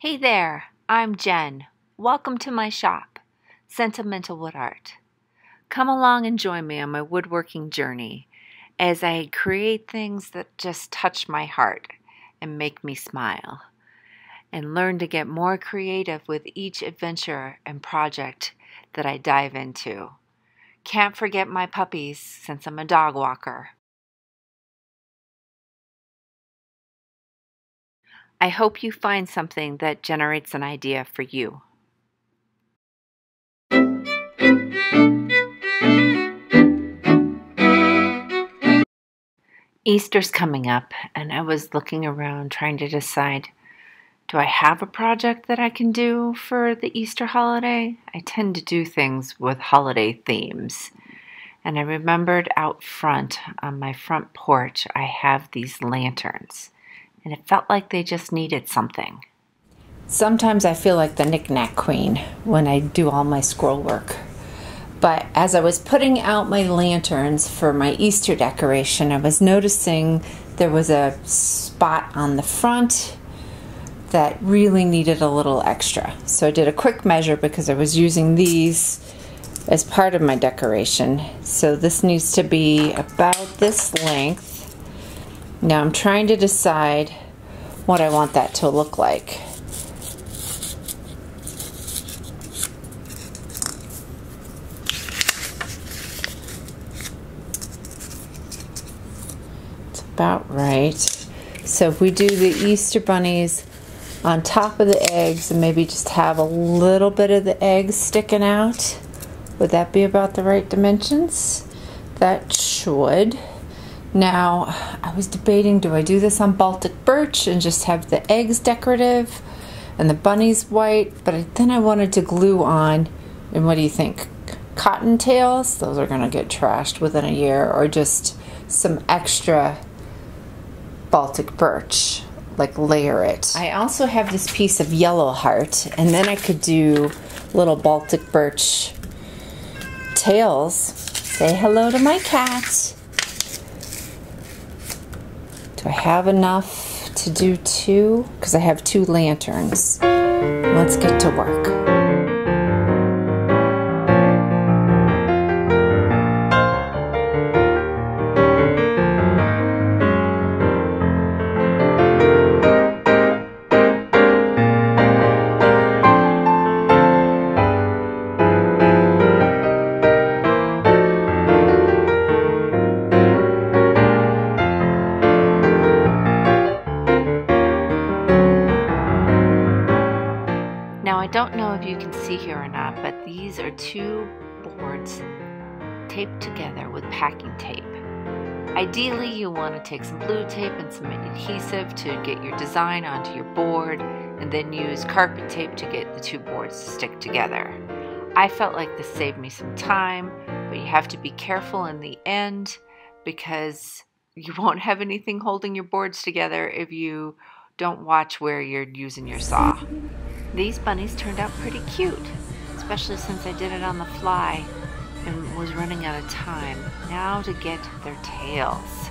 Hey there, I'm Jen. Welcome to my shop, Sentimental Wood Art. Come along and join me on my woodworking journey as I create things that just touch my heart and make me smile, and learn to get more creative with each adventure and project that I dive into. Can't forget my puppies since I'm a dog walker. I hope you find something that generates an idea for you. Easter's coming up, and I was looking around trying to decide, do I have a project that I can do for the Easter holiday? I tend to do things with holiday themes. And I remembered out front on my front porch, I have these lanterns. And it felt like they just needed something. Sometimes I feel like the knick-knack queen when I do all my scroll work. But as I was putting out my lanterns for my Easter decoration, I was noticing there was a spot on the front that really needed a little extra. So I did a quick measure because I was using these as part of my decoration. So this needs to be about this length. Now I'm trying to decide what I want that to look like. It's about right. So if we do the Easter bunnies on top of the eggs and maybe just have a little bit of the eggs sticking out, would that be about the right dimensions? That should. Now, I was debating, do I do this on Baltic birch and just have the eggs decorative and the bunnies white? But then I wanted to glue on, and what do you think? Cottontails? Those are going to get trashed within a year, or just some extra Baltic birch, like layer it. I also have this piece of yellow heart, and then I could do little Baltic birch tails. Say hello to my cat. Do I have enough to do two? Because I have two lanterns. Let's get to work. Now, I don't know if you can see here or not, but these are two boards taped together with packing tape. Ideally, you want to take some blue tape and some adhesive to get your design onto your board, and then use carpet tape to get the two boards to stick together. I felt like this saved me some time, but you have to be careful in the end because you won't have anything holding your boards together if you don't watch where you're using your saw. These bunnies turned out pretty cute, especially since I did it on the fly and was running out of time. Now to get their tails.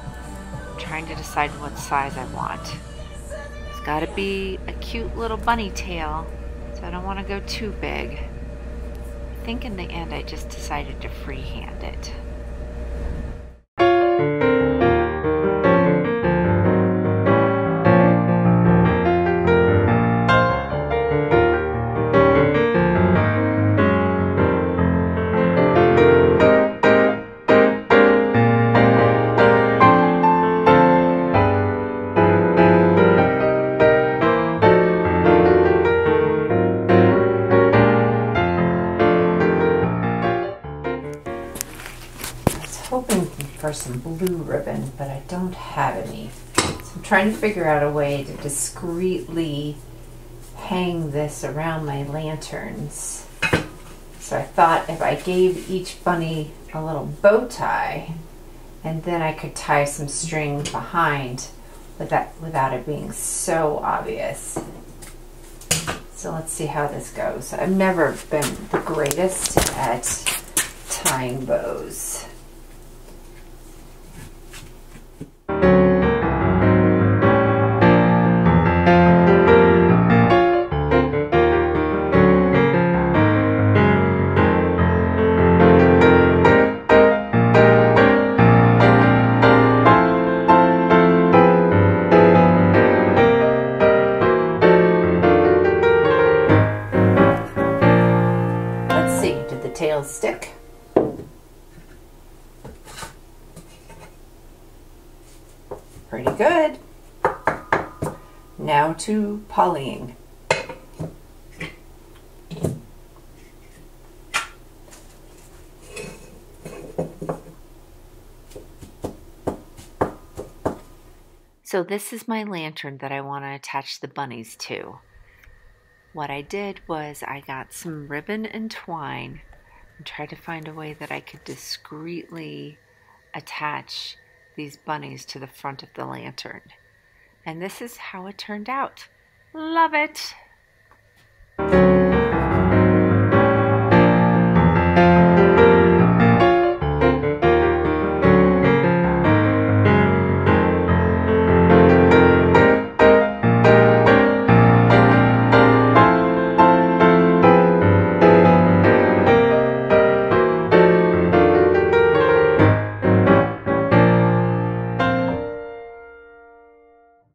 I'm trying to decide what size I want. It's got to be a cute little bunny tail, so I don't want to go too big. I think in the end I just decided to freehand it. Hoping for some blue ribbon, but I don't have any. So I'm trying to figure out a way to discreetly hang this around my lanterns. So I thought if I gave each bunny a little bow tie, and then I could tie some string behind without it being so obvious. So let's see how this goes. I've never been the greatest at tying bows. it'll stick. Pretty good. Now to polying. So this is my lantern that I want to attach the bunnies to. What I did was I got some ribbon and twine and tried to find a way that I could discreetly attach these bunnies to the front of the lantern. And this is how it turned out. Love it!